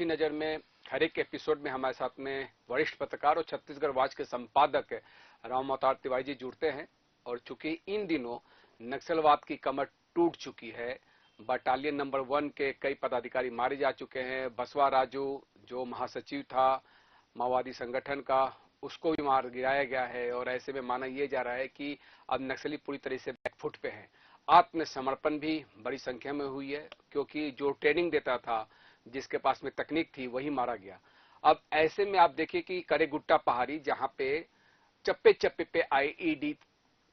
तिरछी नजर में हर एक एपिसोड में हमारे साथ में वरिष्ठ पत्रकार और छत्तीसगढ़ वाच के संपादक राम अवतार तिवारी जी जुड़ते हैं। और चूंकि इन दिनों नक्सलवाद की कमर टूट चुकी है, बटालियन नंबर 1 के कई पदाधिकारी मारे जा चुके हैं। बसवा राजू जो महासचिव था माओवादी संगठन का, उसको भी मार गिराया गया है। और ऐसे में माना यह जा रहा है कि अब नक्सली पूरी तरह से बैकफुट पे है। आत्मसमर्पण भी बड़ी संख्या में हुई है, क्योंकि जो ट्रेनिंग देता था, जिसके पास में तकनीक थी, वही मारा गया। अब ऐसे में आप देखिए कि करेगुट्टा पहाड़ी, जहां पे चप्पे चप्पे पे आईईडी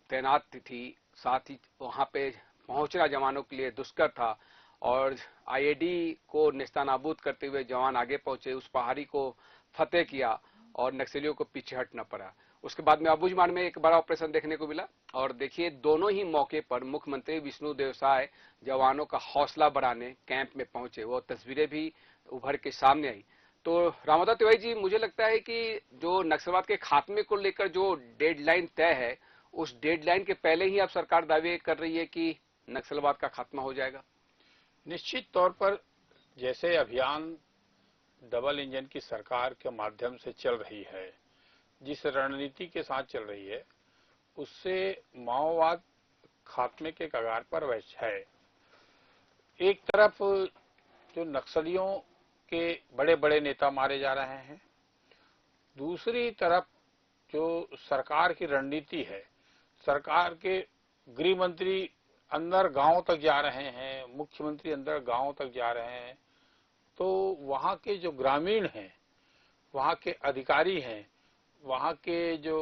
तैनात थी, साथ ही वहां पे पहुंचना जवानों के लिए दुष्कर था। और आईईडी को नेस्तनाबूद करते हुए जवान आगे पहुंचे, उस पहाड़ी को फतेह किया और नक्सलियों को पीछे हटना पड़ा। उसके बाद में अबुझमाड़ में एक बड़ा ऑपरेशन देखने को मिला। और देखिए, दोनों ही मौके पर मुख्यमंत्री विष्णुदेव साय जवानों का हौसला बढ़ाने कैंप में पहुंचे, वो तस्वीरें भी उभर के सामने आई। तो रामदा तिवारी जी, मुझे लगता है कि जो नक्सलवाद के खात्मे को लेकर जो डेडलाइन तय है, उस डेडलाइन के पहले ही अब सरकार दावे कर रही है कि नक्सलवाद का खात्मा हो जाएगा। निश्चित तौर पर जैसे अभियान डबल इंजन की सरकार के माध्यम से चल रही है, जिस रणनीति के साथ चल रही है, उससे माओवाद खात्मे के कगार पर है। एक तरफ जो नक्सलियों के बड़े बड़े नेता मारे जा रहे हैं, दूसरी तरफ जो सरकार की रणनीति है, सरकार के गृह मंत्री अंदर गांव तक जा रहे हैं, मुख्यमंत्री अंदर गांव तक जा रहे हैं, तो वहां के जो ग्रामीण हैं, वहां के अधिकारी हैं, वहां के जो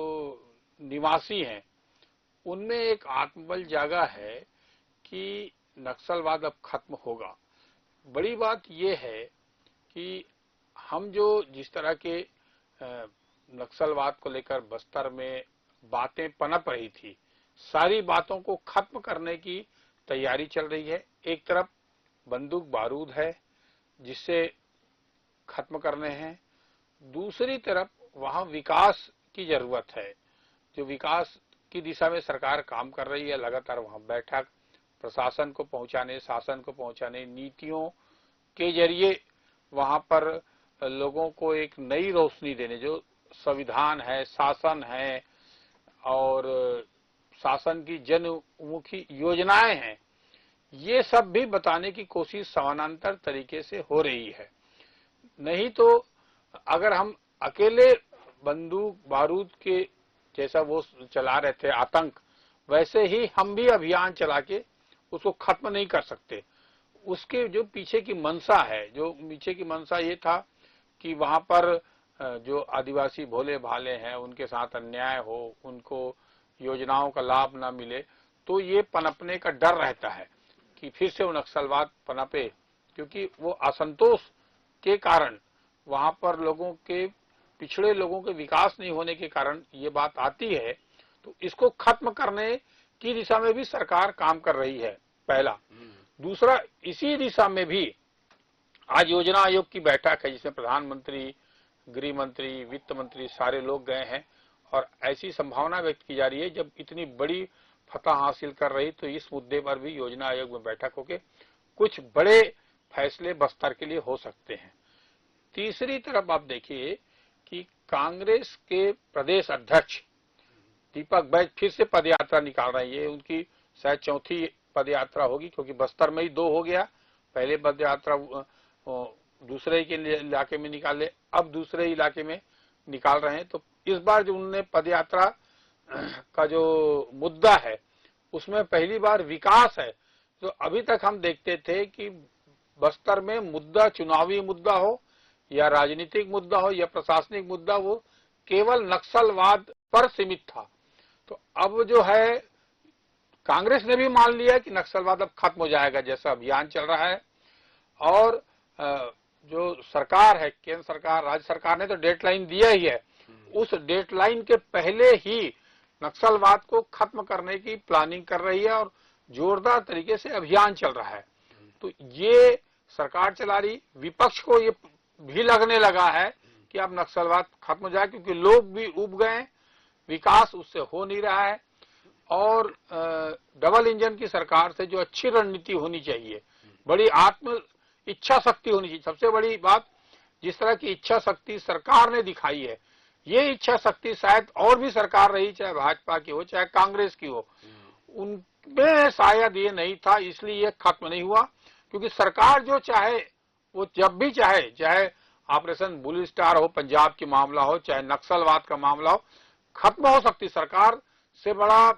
निवासी हैं, उनमें एक आत्मबल जागा है कि नक्सलवाद अब खत्म होगा। बड़ी बात यह है कि हम जो जिस तरह के नक्सलवाद को लेकर बस्तर में बातें पनप रही थी, सारी बातों को खत्म करने की तैयारी चल रही है। एक तरफ बंदूक बारूद है जिससे खत्म करने हैं, दूसरी तरफ वहां विकास की जरूरत है। जो विकास की दिशा में सरकार काम कर रही है, लगातार वहां बैठक, प्रशासन को पहुंचाने, शासन को पहुंचाने, नीतियों के जरिए वहां पर लोगों को एक नई रोशनी देने, जो संविधान है, शासन है और शासन की जनमुखी योजनाएं हैं, ये सब भी बताने की कोशिश समानांतर तरीके से हो रही है। नहीं तो अगर हम अकेले बंदूक बारूद के जैसा वो चला रहे थे आतंक, वैसे ही हम भी अभियान चला के उसको खत्म नहीं कर सकते। उसके जो पीछे की मंशा है, जो पीछे की मंशा ये था कि वहां पर जो आदिवासी भोले भाले हैं उनके साथ अन्याय हो, उनको योजनाओं का लाभ ना मिले, तो ये पनपने का डर रहता है कि फिर से वो नक्सलवाद पनपे, क्योंकि वो असंतोष के कारण वहां पर लोगों के, पिछड़े लोगों के विकास नहीं होने के कारण ये बात आती है। तो इसको खत्म करने की दिशा में भी सरकार काम कर रही है, पहला। दूसरा, इसी दिशा में भी आज योजना आयोग की बैठक है, जिसमें प्रधानमंत्री, गृह मंत्री, वित्त मंत्री सारे लोग गए हैं। और ऐसी संभावना व्यक्त की जा रही है, जब इतनी बड़ी फतह हासिल कर रही, तो इस मुद्दे पर भी योजना आयोग में बैठक होकर कुछ बड़े फैसले बस्तर के लिए हो सकते हैं। तीसरी तरफ आप देखिए कि कांग्रेस के प्रदेश अध्यक्ष दीपक बैज फिर से पदयात्रा निकाल रहे हैं। ये उनकी शायद चौथी पदयात्रा होगी, क्योंकि बस्तर में ही 2 हो गया। पहले पदयात्रा दूसरे के इलाके में निकाले, अब दूसरे इलाके में निकाल रहे हैं। तो इस बार जो उन्होंने पदयात्रा का जो मुद्दा है, उसमें पहली बार विकास है। तो अभी तक हम देखते थे कि बस्तर में मुद्दा चुनावी मुद्दा हो या राजनीतिक मुद्दा हो या प्रशासनिक मुद्दा हो, केवल नक्सलवाद पर सीमित था। तो अब जो है, कांग्रेस ने भी मान लिया कि नक्सलवाद अब खत्म हो जाएगा, जैसा अभियान चल रहा है। और जो सरकार है, केंद्र सरकार, राज्य सरकार ने तो डेडलाइन दिया ही है। उस डेडलाइन के पहले ही नक्सलवाद को खत्म करने की प्लानिंग कर रही है और जोरदार तरीके से अभियान चल रहा है। तो ये सरकार चला रही, विपक्ष को ये भी लगने लगा है कि अब नक्सलवाद खत्म हो जाए, क्योंकि लोग भी उब गए, विकास उससे हो नहीं रहा है। और डबल इंजन की सरकार से जो अच्छी रणनीति होनी चाहिए, बड़ी आत्म इच्छा शक्ति होनी चाहिए। सबसे बड़ी बात जिस तरह की इच्छा शक्ति सरकार ने दिखाई है, ये इच्छा शक्ति शायद और भी सरकार रही, चाहे भाजपा की हो चाहे कांग्रेस की हो, उनमें शायद ये नहीं था, इसलिए ये खत्म नहीं हुआ। क्योंकि सरकार जो चाहे वो जब भी चाहे, चाहे ऑपरेशन ब्लू स्टार हो, पंजाब की मामला हो, चाहे नक्सलवाद का मामला हो, खत्म हो सकती, सरकार से बड़ा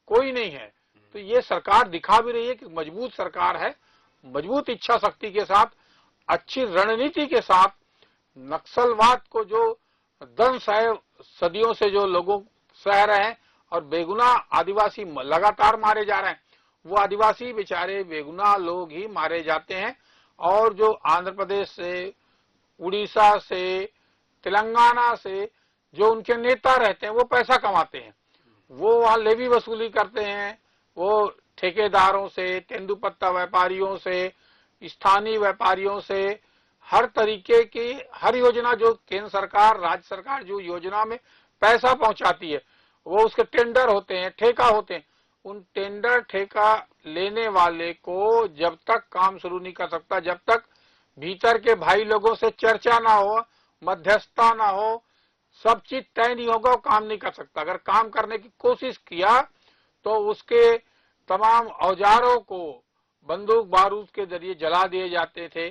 कोई नहीं है। तो ये सरकार दिखा भी रही है कि मजबूत सरकार है, मजबूत इच्छा शक्ति के साथ, अच्छी रणनीति के साथ नक्सलवाद को जो दंश है सदियों से जो लोगों सह रहे हैं, और बेगुनाह आदिवासी लगातार मारे जा रहे हैं, वो आदिवासी बेचारे बेगुनाह लोग ही मारे जाते हैं। और जो आंध्र प्रदेश से, उड़ीसा से, तेलंगाना से जो उनके नेता रहते हैं वो पैसा कमाते हैं, वो वहां लेवी वसूली करते हैं, वो ठेकेदारों से, तेंदुपत्ता व्यापारियों से, स्थानीय व्यापारियों से, हर तरीके की हर योजना जो केंद्र सरकार, राज्य सरकार जो योजना में पैसा पहुंचाती है, वो उसके टेंडर होते हैं, ठेका होते हैं। उन टेंडर ठेका लेने वाले को जब तक काम शुरू नहीं कर सकता, जब तक भीतर के भाई लोगों से चर्चा ना हो, मध्यस्थता ना हो, सब चीज तय नहीं होगा, वो काम नहीं कर सकता। अगर काम करने की कोशिश किया तो उसके तमाम औजारों को बंदूक बारूद के जरिए जला दिए जाते थे,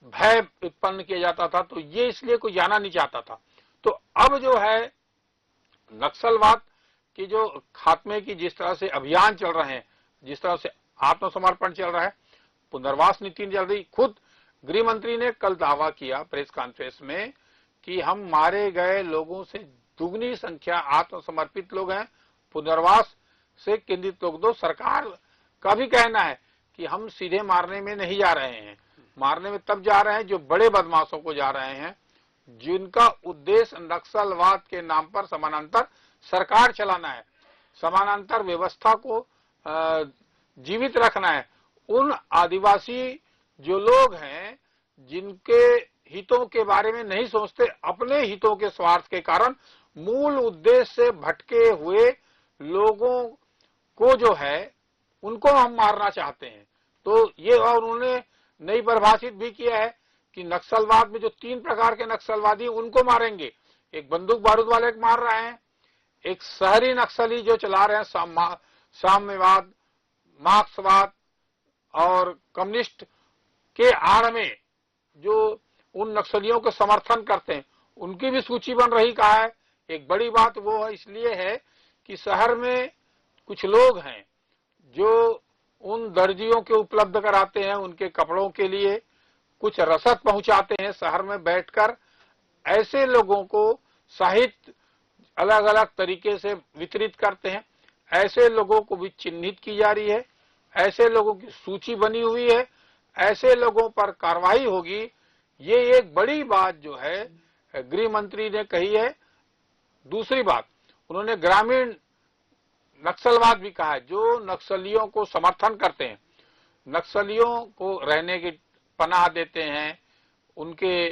भय उत्पन्न किया जाता था। तो ये इसलिए कोई जाना नहीं चाहता था। तो अब जो है नक्सलवाद की जो खात्मे की जिस तरह से अभियान चल रहे हैं, जिस तरह से आत्मसमर्पण चल रहा है, पुनर्वास नीति चल रही, खुद गृह मंत्री ने कल दावा किया प्रेस कॉन्फ्रेंस में कि हम मारे गए लोगों से दुगनी संख्या आत्मसमर्पित लोग हैं, पुनर्वास से केंद्रित लोग। दो सरकार का भी कहना है कि हम सीधे मारने में नहीं जा रहे हैं, मारने में तब जा रहे हैं जो बड़े बदमाशों को जा रहे हैं, जिनका उद्देश्य नक्सलवाद के नाम पर समानांतर सरकार चलाना है, समानांतर व्यवस्था को जीवित रखना है। उन आदिवासी जो लोग हैं जिनके हितों के बारे में नहीं सोचते, अपने हितों के स्वार्थ के कारण मूल उद्देश्य से भटके हुए लोगों को जो है उनको हम मारना चाहते हैं। तो ये, और उन्होंने नई परिभाषित भी किया है कि नक्सलवाद में जो 3 प्रकार के नक्सलवादी उनको मारेंगे। एक बंदूक बारूद वाले को मार रहे हैं, एक शहरी नक्सली जो चला रहे हैं साम्यवाद, मार्क्सवाद और कम्युनिस्ट के आड़ में जो उन नक्सलियों को समर्थन करते हैं, उनकी भी सूची बन रही। कहा है एक बड़ी बात वो है, इसलिए है कि शहर में कुछ लोग हैं जो उन दर्जियों के उपलब्ध कराते हैं, उनके कपड़ों के लिए कुछ रसद पहुंचाते हैं, शहर में बैठकर ऐसे लोगों को साहित्य अलग अलग तरीके से वितरित करते हैं। ऐसे लोगों को भी चिन्हित की जा रही है, ऐसे लोगों की सूची बनी हुई है, ऐसे लोगों पर कार्रवाई होगी। ये एक बड़ी बात जो है गृह मंत्री ने कही है। दूसरी बात, उन्होंने ग्रामीण नक्सलवाद भी कहा है, जो नक्सलियों को समर्थन करते हैं, नक्सलियों को रहने की पनाह देते हैं, उनके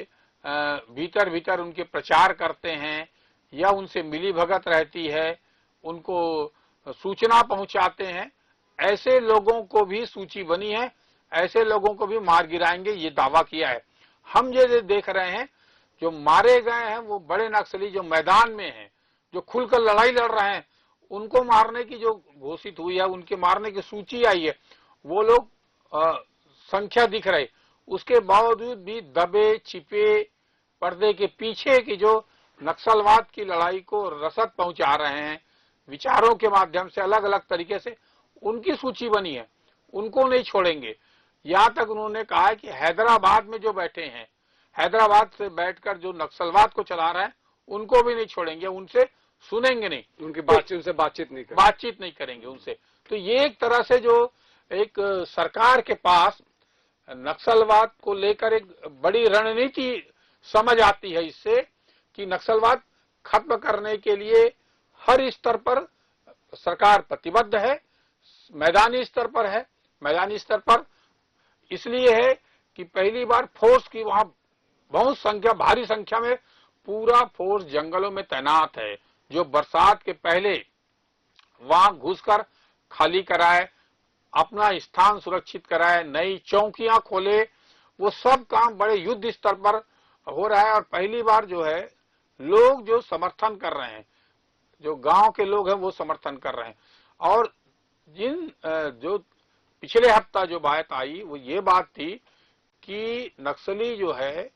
भीतर भीतर उनके प्रचार करते हैं या उनसे मिली भगत रहती है, उनको सूचना पहुंचाते हैं, ऐसे लोगों को भी सूची बनी है, ऐसे लोगों को भी मार गिराएंगे, ये दावा किया है। हम ये देख रहे हैं जो मारे गए हैं वो बड़े नक्सली जो मैदान में हैं, जो खुलकर लड़ाई लड़ रहे हैं, उनको मारने की जो घोषित हुई है, उनके मारने की सूची आई है, वो लोग संख्या दिख रही, उसके बावजूद भी दबे छिपे पर्दे के पीछे की जो नक्सलवाद की लड़ाई को रसद पहुंचा रहे हैं, विचारों के माध्यम से अलग अलग तरीके से, उनकी सूची बनी है, उनको नहीं छोड़ेंगे। यहां तक उन्होंने कहा है कि हैदराबाद में जो बैठे हैं, हैदराबाद से बैठकर जो नक्सलवाद को चला रहे हैं, उनको भी नहीं छोड़ेंगे, उनसे सुनेंगे नहीं, उनकी बातचीत नहीं करेंगे उनसे। तो ये एक तरह से जो एक सरकार के पास नक्सलवाद को लेकर एक बड़ी रणनीति समझ आती है इससे कि नक्सलवाद खत्म करने के लिए हर स्तर पर सरकार प्रतिबद्ध है, मैदानी स्तर पर है। मैदानी स्तर पर इसलिए है कि पहली बार फोर्स की वहां बहुत संख्या, भारी संख्या में पूरा फोर्स जंगलों में तैनात है, जो बरसात के पहले वहां घुसकर खाली कराए, अपना स्थान सुरक्षित कराए, नई चौकियां खोले, वो सब काम बड़े युद्ध स्तर पर हो रहा है और पहली बार जो है लोग जो समर्थन कर रहे हैं, जो गांव के लोग हैं वो समर्थन कर रहे हैं। और जिन जो पिछले हफ्ता जो बात आई वो ये बात थी कि नक्सली जो है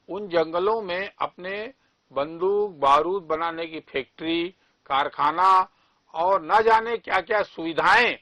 उन जंगलों में अपने बंदूक बारूद बनाने की फैक्ट्री, कारखाना और न जाने क्या क्या सुविधाएं,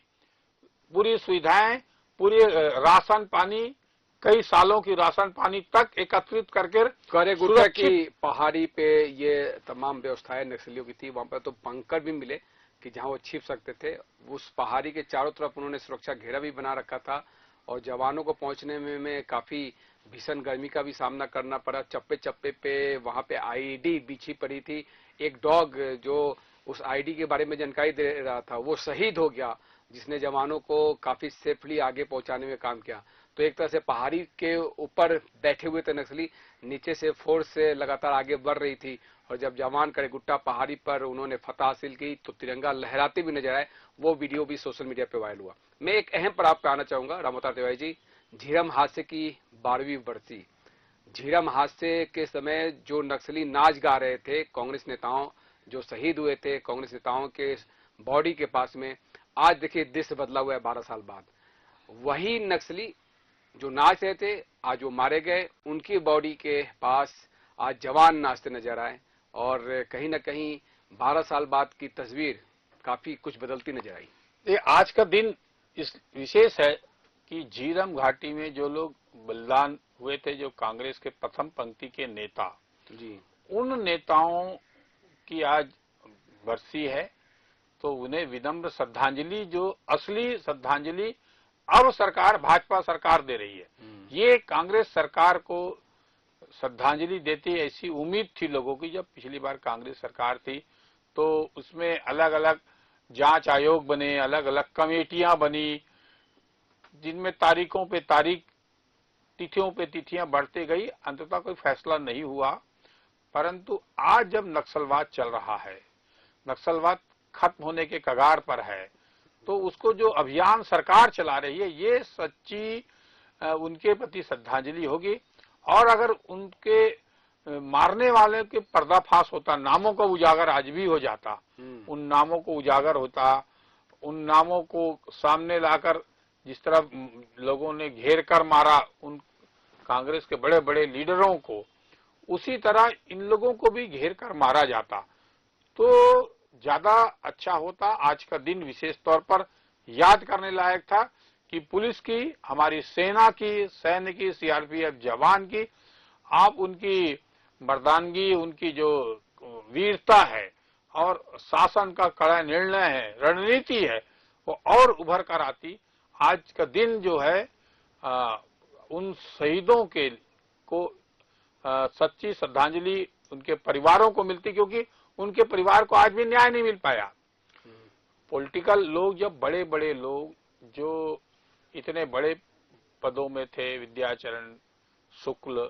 पूरी राशन पानी, कई सालों की राशन पानी तक एकत्रित करके करे गुट्टा की पहाड़ी पे ये तमाम व्यवस्थाएं नक्सलियों की थी। वहां पर तो बंकर भी मिले कि जहां वो छिप सकते थे। उस पहाड़ी के चारों तरफ उन्होंने सुरक्षा घेरा भी बना रखा था और जवानों को पहुंचने में काफी भीषण गर्मी का भी सामना करना पड़ा। चप्पे चप्पे पे वहां पे आईडी बिछी पड़ी थी। एक डॉग जो उस आईडी के बारे में जानकारी दे रहा था वो शहीद हो गया, जिसने जवानों को काफी सेफली आगे पहुंचाने में काम किया। तो एक तरह से पहाड़ी के ऊपर बैठे हुए थे नक्सली, नीचे से फोर्स से लगातार आगे बढ़ रही थी और जब जवान करे गुट्टा पहाड़ी पर उन्होंने फतह हासिल की तो तिरंगा लहराते भी नजर आए। वो वीडियो भी सोशल मीडिया पे वायरल हुआ। मैं एक अहम पर आप पे आना चाहूंगा रामअवतार तिवारी जी। झीरम हादसे की 12वीं बरसी। झीरम हादसे के समय जो नक्सली नाच गा रहे थे, कांग्रेस नेताओं जो शहीद हुए थे, कांग्रेस नेताओं के बॉडी के पास में, आज देखिए दृश्य बदला हुआ है 12 साल बाद। वही नक्सली जो नाच रहे थे आज वो मारे गए, उनकी बॉडी के पास आज जवान नाचते नजर आए और कहीं ना कहीं 12 साल बाद की तस्वीर काफी कुछ बदलती नजर आई। ये आज का दिन इस विशेष है कि झीरम घाटी में जो लोग बलिदान हुए थे, जो कांग्रेस के प्रथम पंक्ति के नेता जी, उन नेताओं की आज बरसी है। तो उन्हें विनम्र श्रद्धांजलि, जो असली श्रद्धांजलि अब सरकार, भाजपा सरकार दे रही है। ये कांग्रेस सरकार को श्रद्धांजलि देती, ऐसी उम्मीद थी लोगों की। जब पिछली बार कांग्रेस सरकार थी तो उसमें अलग अलग जांच आयोग बने, अलग अलग कमेटियां बनी, जिनमें तारीखों पे तारीख, तिथियों पे तिथियां बढ़ती गई, अंततः कोई फैसला नहीं हुआ। परंतु आज जब नक्सलवाद चल रहा है, नक्सलवाद खत्म होने के कगार पर है, तो उसको जो अभियान सरकार चला रही है ये सच्ची उनके प्रति श्रद्धांजलि होगी। और अगर उनके मारने वाले के पर्दाफाश होता, नामों का उजागर आज भी हो जाता, उन नामों को उजागर होता, उन नामों को सामने लाकर जिस तरह लोगों ने घेर कर मारा उन कांग्रेस के बड़े बड़े लीडरों को, उसी तरह इन लोगों को भी घेर कर मारा जाता तो ज्यादा अच्छा होता। आज का दिन विशेष तौर पर याद करने लायक था कि पुलिस की, हमारी सेना की, सैन्य की, सीआरपीएफ जवान की, आप उनकी मर्दानगी, उनकी जो वीरता है और शासन का कड़ा निर्णय है, रणनीति है, वो और उभर कर आती। आज का दिन जो है उन शहीदों के को सच्ची श्रद्धांजलि उनके परिवारों को मिलती, क्योंकि उनके परिवार को आज भी न्याय नहीं मिल पाया। पॉलिटिकल लोग, जब बड़े बड़े लोग जो इतने बड़े पदों में थे, विद्याचरण शुक्ल,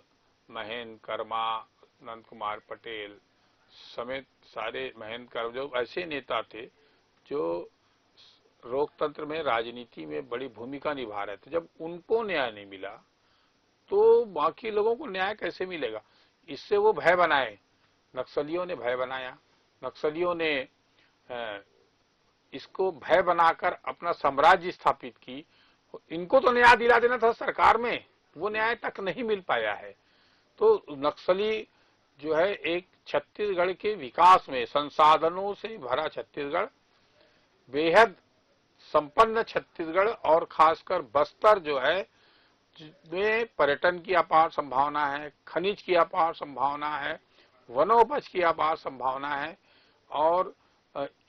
महेंद्र कर्मा, नंद कुमार पटेल समेत सारे, महेंद्र कर्मा, जो ऐसे नेता थे जो लोकतंत्र में, राजनीति में बड़ी भूमिका निभा रहे थे, जब उनको न्याय नहीं मिला तो बाकी लोगों को न्याय कैसे मिलेगा। इससे वो भय बनाए, नक्सलियों ने भय बनाया, नक्सलियों ने इसको भय बनाकर अपना साम्राज्य स्थापित की। इनको तो न्याय दिला देना था सरकार में, वो न्याय तक नहीं मिल पाया है। तो नक्सली जो है एक छत्तीसगढ़ के विकास में, संसाधनों से भरा छत्तीसगढ़, बेहद संपन्न छत्तीसगढ़ और खासकर बस्तर जो है में पर्यटन की अपार संभावना है, खनिज की अपार संभावना है, वनोपज की अपार संभावना है। और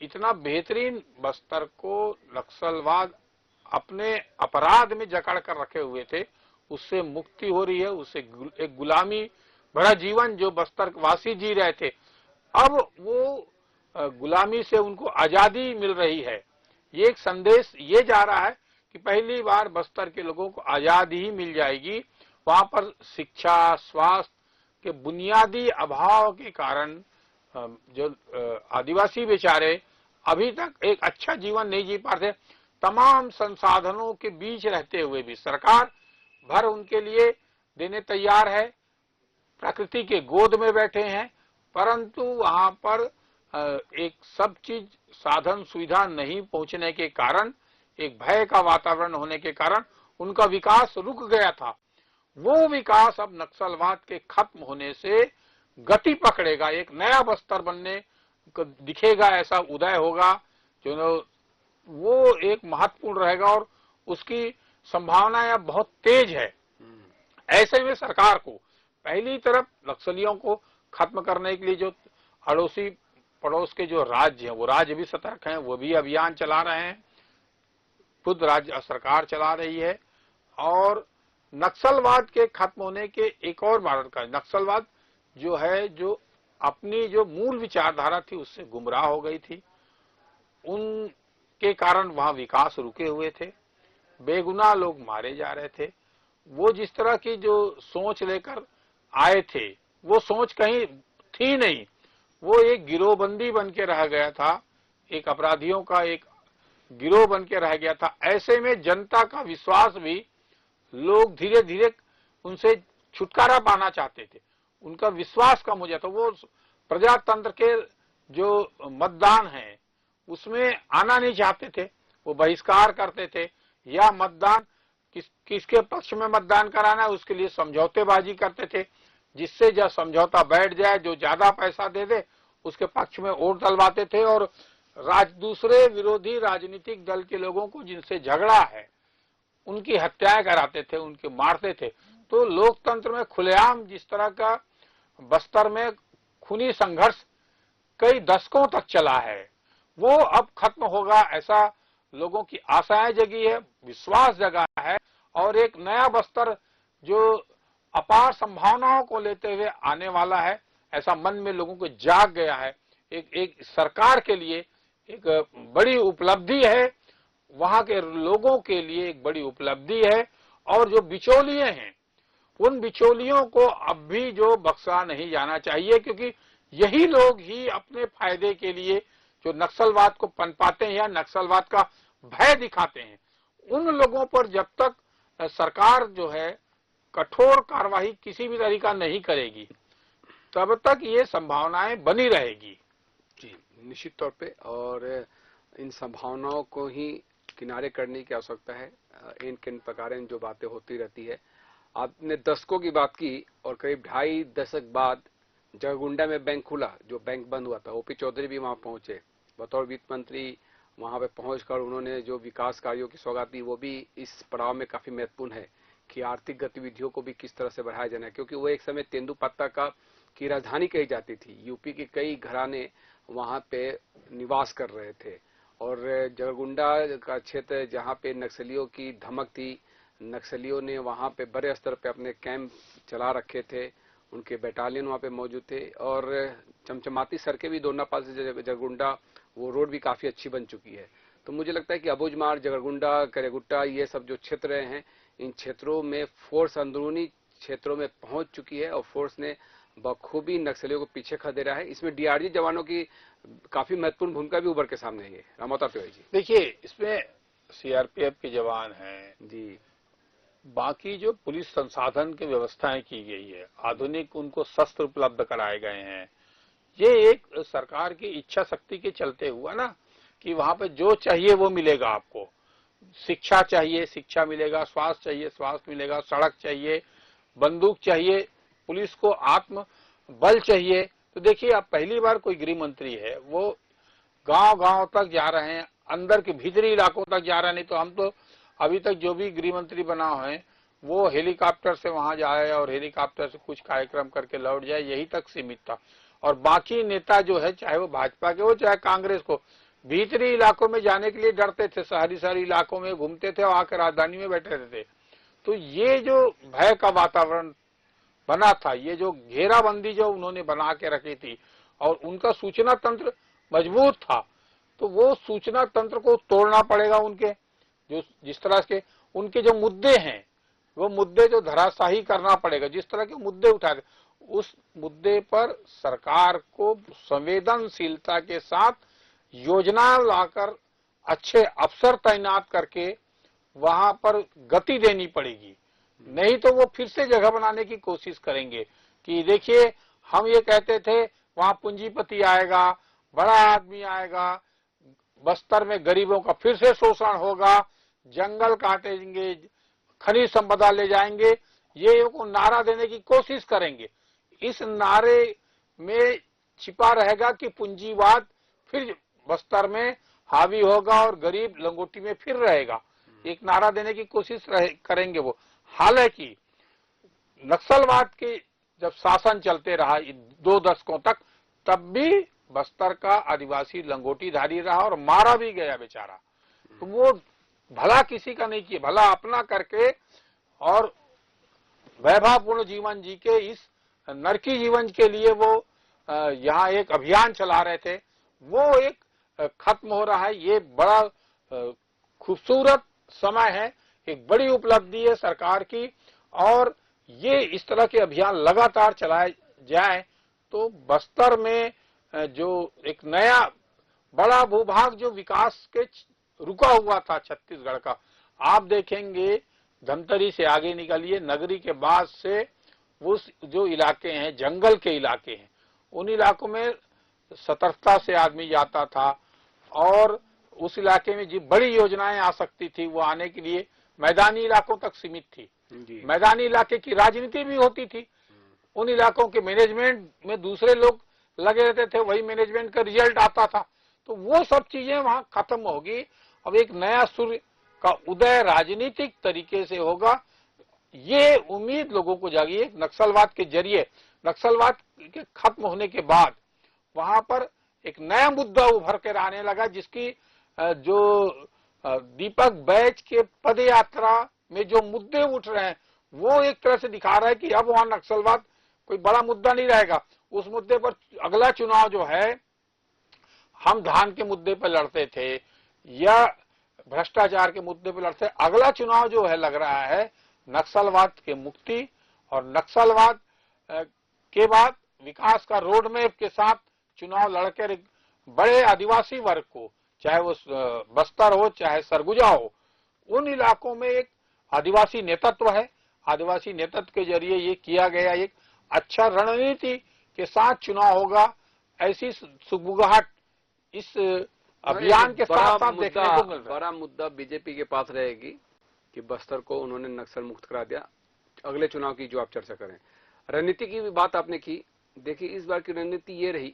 इतना बेहतरीन बस्तर को नक्सलवाद अपने अपराध में जकड़ कर रखे हुए थे, उससे मुक्ति हो रही है। उससे एक गुलामी भरा जीवन जो बस्तर वासी जी रहे थे, अब वो गुलामी से उनको आजादी मिल रही है। ये एक संदेश ये जा रहा है कि पहली बार बस्तर के लोगों को आजादी ही मिल जाएगी। वहां पर शिक्षा, स्वास्थ्य के बुनियादी अभाव के कारण जो आदिवासी बेचारे अभी तक एक अच्छा जीवन नहीं जी पाते, तमाम संसाधनों के बीच रहते हुए भी सरकार भर उनके लिए देने तैयार है। प्रकृति के गोद में बैठे हैं, परंतु वहां पर एक सब चीज साधन सुविधा नहीं पहुंचने के कारण, एक भय का वातावरण होने के कारण उनका विकास रुक गया था। वो विकास अब नक्सलवाद के खत्म होने से गति पकड़ेगा, एक नया बस्तर बनने को दिखेगा, ऐसा उदय होगा जो वो एक महत्वपूर्ण रहेगा और उसकी संभावनाएं अब बहुत तेज है। ऐसे में सरकार को पहली तरफ नक्सलियों को खत्म करने के लिए जो अड़ोसी पड़ोस के जो राज्य हैं, वो राज्य भी सतर्क हैं, वो भी अभियान चला रहे हैं, खुद राज्य सरकार चला रही है। और नक्सलवाद के खत्म होने के एक और भारत का नक्सलवाद जो है, जो अपनी जो मूल विचारधारा थी उससे गुमराह हो गई थी, उनके कारण वहां विकास रुके हुए थे, बेगुनाह लोग मारे जा रहे थे। वो जिस तरह की जो सोच लेकर आए थे वो सोच कहीं थी नहीं, वो एक गिरोहबंदी बन के रह गया था, एक अपराधियों का एक गिरोह बन के रह गया था। ऐसे में जनता का विश्वास भी लोग धीरे धीरे उनसे छुटकारा पाना चाहते थे, उनका विश्वास कम हो जाता। वो प्रजातंत्र के जो मतदान है उसमें आना नहीं चाहते थे, वो बहिष्कार करते थे, या मतदान किसके पक्ष में मतदान कराना है उसके लिए समझौतेबाजी करते थे, जिससे जब समझौता बैठ जाए, जो ज्यादा पैसा दे दे उसके पक्ष में वोट डलवाते थे और दूसरे विरोधी राजनीतिक दल के लोगों को जिनसे झगड़ा है उनकी हत्याएं कराते थे, उनके मारते थे। तो लोकतंत्र में खुलेआम जिस तरह का बस्तर में खूनी संघर्ष कई दशकों तक चला है, वो अब खत्म होगा, ऐसा लोगों की आशाएं जगी है, विश्वास जगा है। और एक नया बस्तर जो अपार संभावनाओं को लेते हुए आने वाला है, ऐसा मन में लोगों को जाग गया है। एक सरकार के लिए एक बड़ी उपलब्धि है, वहां के लोगों के लिए एक बड़ी उपलब्धि है। और जो बिचौलिए हैं उन बिचौलियों को अब भी जो बख्शा नहीं जाना चाहिए, क्योंकि यही लोग ही अपने फायदे के लिए जो नक्सलवाद को पनपाते हैं या नक्सलवाद का भय दिखाते हैं, उन लोगों पर जब तक सरकार जो है कठोर कार्रवाई किसी भी तरीका नहीं करेगी तब तक ये संभावनाएं बनी रहेगी। जी, निश्चित तौर पे। और इन संभावनाओं को ही किनारे करने की आवश्यकता है। इन किन प्रकार जो बातें होती रहती है। आपने दशकों की बात की और करीब 2.5 दशक बाद जगरगुंडा में बैंक खुला, जो बैंक बंद हुआ था। ओपी चौधरी भी वहां पहुंचे बतौर वित्त मंत्री, वहां पे पहुंचकर उन्होंने जो विकास कार्यों की सौगात दी वो भी इस पड़ाव में काफी महत्वपूर्ण है कि आर्थिक गतिविधियों को भी किस तरह से बढ़ाया जाना है, क्योंकि वो एक समय तेंदुपत्ता की राजधानी कही जाती थी। यूपी के कई घराने वहां पे निवास कर रहे थे और जगरगुंडा का क्षेत्र जहां पे नक्सलियों की धमक थी, नक्सलियों ने वहां पे बड़े स्तर पे अपने कैंप चला रखे थे, उनके बटालियन वहां पे मौजूद थे और चमचमाती सड़कें भी दोरनापाल से जगरगुंडा वो रोड भी काफी अच्छी बन चुकी है। तो मुझे लगता है कि अबूझमाड़, जगरगुंडा, करेगुट्टा, ये सब जो क्षेत्र हैं, इन क्षेत्रों में फोर्स अंदरूनी क्षेत्रों में पहुंच चुकी है और फोर्स ने बखूबी नक्सलियों को पीछे खदेड़ा है। इसमें डीआरजी जवानों की काफी महत्वपूर्ण भूमिका भी उभर के सामने आई है। रामअवतार तिवारी जी, देखिए, इसमें सीआरपीएफ के जवान हैं जी, बाकी जो पुलिस संसाधन की व्यवस्थाएं की गई है, आधुनिक उनको शस्त्र उपलब्ध कराए गए हैं। ये एक सरकार की इच्छा शक्ति के चलते हुआ ना, कि वहां पे जो चाहिए वो मिलेगा आपको। शिक्षा चाहिए, शिक्षा मिलेगा, स्वास्थ्य चाहिए, स्वास्थ्य मिलेगा, सड़क चाहिए, बंदूक चाहिए, पुलिस को आत्म बल चाहिए। तो देखिए, अब पहली बार कोई गृह मंत्री है, वो गांव-गांव तक जा रहे हैं, अंदर के भीतरी इलाकों तक जा रहे हैं। नहीं तो हम तो अभी तक जो भी गृह मंत्री बना है वो हेलीकॉप्टर से वहां जाए और हेलीकॉप्टर से कुछ कार्यक्रम करके लौट जाए, यही तक सीमित था। और बाकी नेता जो है, चाहे वो भाजपा के हो चाहे कांग्रेस को, भीतरी इलाकों में जाने के लिए डरते थे, शहरी इलाकों में घूमते थे और आकर राजधानी में बैठे रहते थे। तो ये जो भय का वातावरण बना था, ये जो घेराबंदी जो उन्होंने बना के रखी थी और उनका सूचना तंत्र मजबूत था, तो वो सूचना तंत्र को तोड़ना पड़ेगा। उनके जो जिस तरह के उनके जो मुद्दे हैं, वो मुद्दे जो धराशाही करना पड़ेगा। जिस तरह के मुद्दे उठाए उस मुद्दे पर सरकार को संवेदनशीलता के साथ योजना लाकर अच्छे अफसर तैनात करके वहां पर गति देनी पड़ेगी। नहीं तो वो फिर से जगह बनाने की कोशिश करेंगे। कि देखिए हम ये कहते थे वहां पूंजीपति आएगा, बड़ा आदमी आएगा, बस्तर में गरीबों का फिर से शोषण होगा, जंगल काटेंगे, खनिज संपदा ले जाएंगे, ये को नारा देने की कोशिश करेंगे। इस नारे में छिपा रहेगा कि पूंजीवाद फिर बस्तर में हावी होगा और गरीब लंगोटी में फिर रहेगा, एक नारा देने की कोशिश करेंगे वो। हालांकि नक्सलवाद के जब शासन चलते रहा 2 दशकों तक, तब भी बस्तर का आदिवासी लंगोटीधारी रहा और मारा भी गया बेचारा। तो वो भला किसी का नहीं किया, भला अपना करके और वैभवपूर्ण जीवन जी के इस नरकी जीवन के लिए वो यहाँ एक अभियान चला रहे थे, वो एक खत्म हो रहा है। ये बड़ा खूबसूरत समय है, एक बड़ी उपलब्धि है सरकार की, और ये इस तरह के अभियान लगातार चलाए जाए तो बस्तर में जो एक नया बड़ा भूभाग जो विकास के रुका हुआ था छत्तीसगढ़ का, आप देखेंगे धमतरी से आगे निकलिए, नगरी के बाद से उस जो इलाके हैं, जंगल के इलाके हैं, उन इलाकों में सतर्कता से आदमी जाता था और उस इलाके में जो बड़ी योजनाएं आ सकती थी वो आने के लिए मैदानी इलाकों तक सीमित थी। मैदानी इलाके की राजनीति भी होती थी, उन इलाकों के मैनेजमेंट में दूसरे लोग लगे रहते थे, वही मैनेजमेंट का रिजल्ट आता था। तो वो सब चीजें वहां खत्म होगी। अब एक नया सूर्य का उदय राजनीतिक तरीके से होगा, ये उम्मीद लोगों को जागी है। नक्सलवाद के जरिए, नक्सलवाद के खत्म होने के बाद वहां पर एक नया मुद्दा उभर कर आने लगा, जिसकी जो दीपक बैच के पद यात्रा में जो मुद्दे उठ रहे हैं वो एक तरह से दिखा रहा है कि अब वहां नक्सलवाद कोई बड़ा मुद्दा नहीं रहेगा। उस मुद्दे पर अगला चुनाव जो है, हम धान के मुद्दे पर लड़ते थे या भ्रष्टाचार के मुद्दे पर लड़ते, अगला चुनाव जो है लग रहा है नक्सलवाद के मुक्ति और नक्सलवाद के बाद विकास का रोड मैप के साथ चुनाव लड़कर बड़े आदिवासी वर्ग को, चाहे वो बस्तर हो चाहे सरगुजा हो, उन इलाकों में एक आदिवासी नेतृत्व है। आदिवासी नेतृत्व के जरिए ये किया गया एक अच्छा रणनीति के साथ चुनाव होगा, ऐसी सुगबुगाहट इस अभियान के साथ साथ देखने को मिल रहा है। बड़ा मुद्दा बीजेपी के पास रहेगी कि बस्तर को उन्होंने नक्सल मुक्त करा दिया। अगले चुनाव की जो आप चर्चा करें, रणनीति की भी बात आपने की। देखिए इस बार की रणनीति ये रही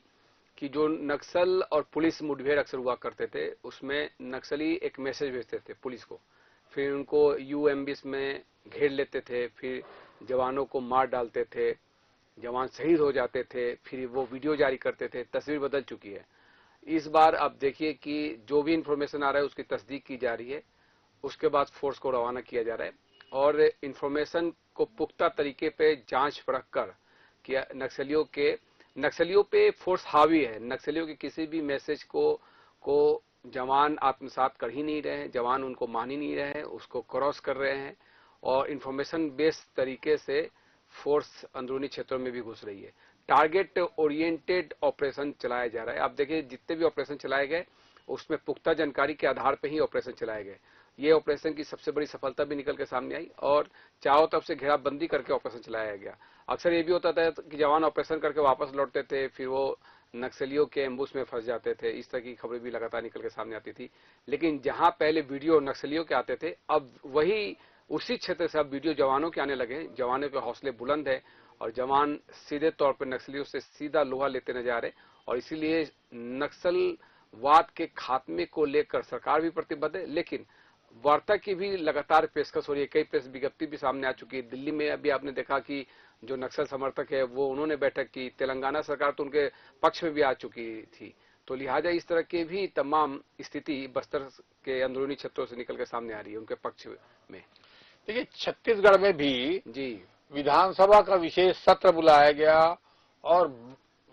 कि जो नक्सल और पुलिस मुठभेड़ अक्सर हुआ करते थे, उसमें नक्सली एक मैसेज भेजते थे पुलिस को, फिर उनको यूएमबीस में घेर लेते थे, फिर जवानों को मार डालते थे, जवान शहीद हो जाते थे, फिर वो वीडियो जारी करते थे। तस्वीर बदल चुकी है। इस बार आप देखिए कि जो भी इंफॉर्मेशन आ रहा है उसकी तस्दीक की जा रही है, उसके बाद फोर्स को रवाना किया जा रहा है और इंफॉर्मेशन को पुख्ता तरीके पे जांच परख कर कि नक्सलियों पे फोर्स हावी है। नक्सलियों के किसी भी मैसेज को जवान आत्मसात कर ही नहीं रहे हैं, जवान उनको मान ही नहीं रहे हैं, उसको क्रॉस कर रहे हैं और इंफॉर्मेशन बेस्ड तरीके से फोर्स अंदरूनी क्षेत्रों में भी घुस रही है। टारगेट ओरिएंटेड ऑपरेशन चलाया जा रहा है। आप देखिए जितने भी ऑपरेशन चलाए गए उसमें पुख्ता जानकारी के आधार पर ही ऑपरेशन चलाए गए। ये ऑपरेशन की सबसे बड़ी सफलता भी निकल के सामने आई और चारों तरफ से घेराबंदी करके ऑपरेशन चलाया गया। अक्सर ये भी होता था कि जवान ऑपरेशन करके वापस लौटते थे, फिर वो नक्सलियों के एम्बुश में फंस जाते थे। इस तरह की खबरें भी लगातार निकल के सामने आती थी। लेकिन जहां पहले वीडियो नक्सलियों के आते थे, अब वही उसी क्षेत्र से अब वीडियो जवानों के आने लगे। जवानों के हौसले बुलंद है और जवान सीधे तौर पर नक्सलियों से सीधा लोहा लेते नजर आ रहे और इसीलिए नक्सलवाद के खात्मे को लेकर सरकार भी प्रतिबद्ध है। लेकिन वार्ता की भी लगातार पेशकश हो रही है, कई प्रेस विज्ञप्ति भी सामने आ चुकी है। दिल्ली में अभी आपने देखा कि जो नक्सल समर्थक है वो उन्होंने बैठक की, तेलंगाना सरकार तो उनके पक्ष में भी आ चुकी थी। तो लिहाजा इस तरह की भी तमाम स्थिति बस्तर के अंदरूनी क्षेत्रों से निकल के सामने आ रही है उनके पक्ष में। देखिए छत्तीसगढ़ में भी जी विधानसभा का विशेष सत्र बुलाया गया और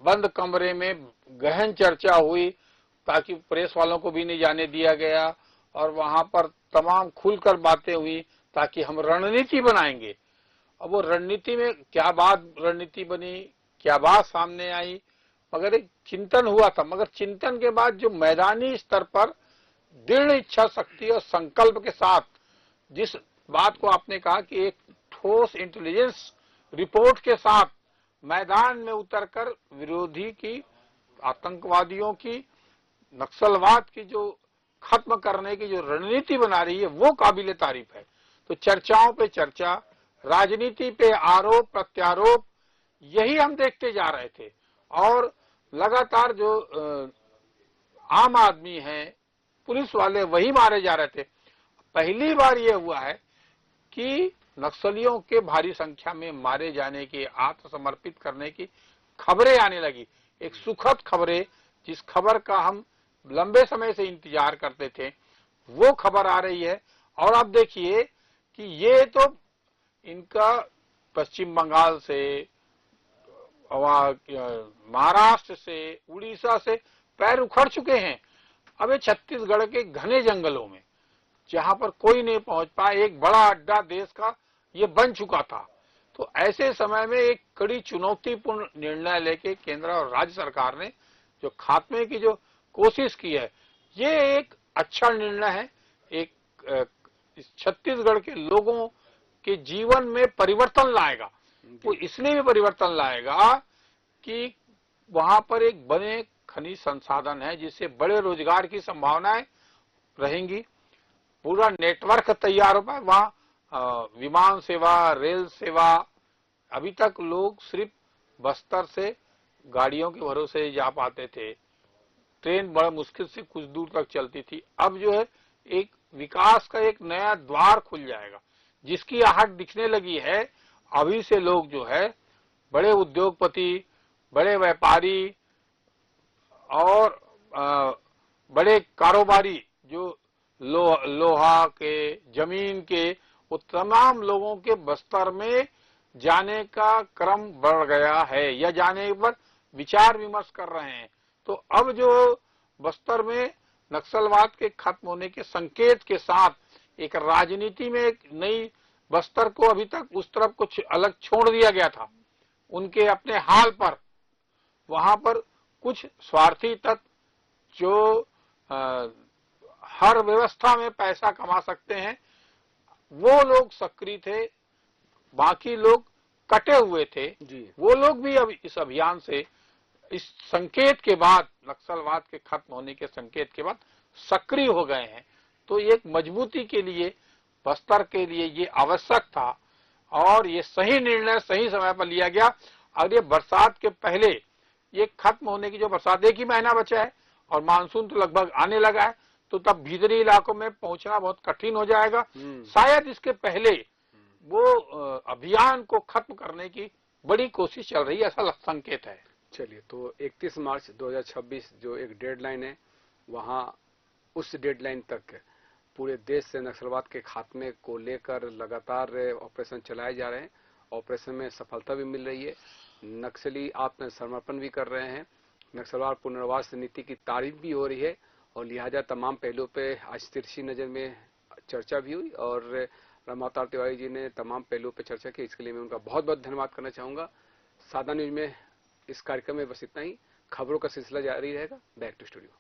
बंद कमरे में गहन चर्चा हुई ताकि प्रेस वालों को भी नहीं जाने दिया गया और वहां पर तमाम खुलकर बातें हुई ताकि हम रणनीति बनाएंगे। अब वो रणनीति में क्या बात रणनीति बनी, क्या बात सामने आई, मगर एक चिंतन हुआ था। मगर चिंतन के बाद जो मैदानी स्तर पर दृढ़ इच्छा शक्ति और संकल्प के साथ जिस बात को आपने कहा कि एक ठोस इंटेलिजेंस रिपोर्ट के साथ मैदान में उतरकर विरोधी की, आतंकवादियों की, नक्सलवाद की जो खत्म करने की जो रणनीति बना रही है वो काबिले तारीफ है। तो चर्चाओं पे चर्चा, राजनीति पे आरोप प्रत्यारोप, यही हम देखते जा रहे थे। और लगातार जो आम आदमी है, पुलिस वाले, वही मारे जा रहे थे। पहली बार ये हुआ है कि नक्सलियों के भारी संख्या में मारे जाने की, आत्मसमर्पित करने की खबरें आने लगी। एक सुखद खबरें, जिस खबर का हम लंबे समय से इंतजार करते थे, वो खबर आ रही है। और आप देखिए कि ये तो इनका पश्चिम बंगाल से, महाराष्ट्र से, उड़ीसा से पैर उखड़ चुके हैं। अब ये छत्तीसगढ़ के घने जंगलों में, जहां पर कोई नहीं पहुंच पाया, एक बड़ा अड्डा देश का ये बन चुका था। तो ऐसे समय में एक कड़ी चुनौतीपूर्ण निर्णय लेके केंद्र और राज्य सरकार ने जो खात्मे की जो कोशिश की है, ये एक अच्छा निर्णय है। एक छत्तीसगढ़ के लोगों के जीवन में परिवर्तन लाएगा। वो इसलिए भी परिवर्तन लाएगा कि वहां पर एक बड़े खनिज संसाधन है, जिससे बड़े रोजगार की संभावनाएं रहेंगी। पूरा नेटवर्क तैयार हो पाए। वहां विमान सेवा, रेल सेवा, अभी तक लोग सिर्फ बस्तर से गाड़ियों के भरोसे जा पाते थे, ट्रेन बड़ा मुश्किल से कुछ दूर तक चलती थी। अब जो है एक विकास का एक नया द्वार खुल जाएगा, जिसकी आहट दिखने लगी है। अभी से लोग जो है बड़े उद्योगपति, बड़े व्यापारी और बड़े कारोबारी, जो लोहा के, जमीन के, वो तमाम लोगों के बस्तर में जाने का क्रम बढ़ गया है, या जाने पर विचार विमर्श कर रहे हैं। तो अब जो बस्तर में नक्सलवाद के खत्म होने के संकेत के साथ एक राजनीति में एक नई, बस्तर को अभी तक उस तरफ कुछ अलग छोड़ दिया गया था उनके अपने हाल पर। वहां पर कुछ स्वार्थी तत्व जो हर व्यवस्था में पैसा कमा सकते हैं, वो लोग सक्रिय थे, बाकी लोग कटे हुए थे जी। वो लोग भी अब इस अभियान से, इस संकेत के बाद, नक्सलवाद के खत्म होने के संकेत के बाद सक्रिय हो गए हैं। तो एक मजबूती के लिए, बस्तर के लिए ये आवश्यक था और ये सही निर्णय सही समय पर लिया गया। और ये बरसात के पहले, ये खत्म होने की जो बरसात, एक ही महीना बचा है और मानसून तो लगभग आने लगा है, तो तब भीतरी इलाकों में पहुंचना बहुत कठिन हो जाएगा। शायद इसके पहले वो अभियान को खत्म करने की बड़ी कोशिश चल रही है, ऐसा संकेत है। चलिए, तो 31 मार्च 2026 जो एक डेडलाइन है, वहां उस डेडलाइन तक पूरे देश से नक्सलवाद के खात्मे को लेकर लगातार ऑपरेशन चलाए जा रहे हैं। ऑपरेशन में सफलता भी मिल रही है, नक्सली आत्मसमर्पण भी कर रहे हैं, नक्सलवाद पुनर्वास नीति की तारीफ भी हो रही है, और लिहाजा तमाम पहलुओं पे आज तिरछी नजर में चर्चा भी हुई और रामअवतार तिवारी जी ने तमाम पहलुओं पे चर्चा की। इसके लिए मैं उनका बहुत बहुत धन्यवाद करना चाहूंगा। सादा न्यूज में इस कार्यक्रम में बस इतना ही। खबरों का सिलसिला जारी रहेगा। Back to studio.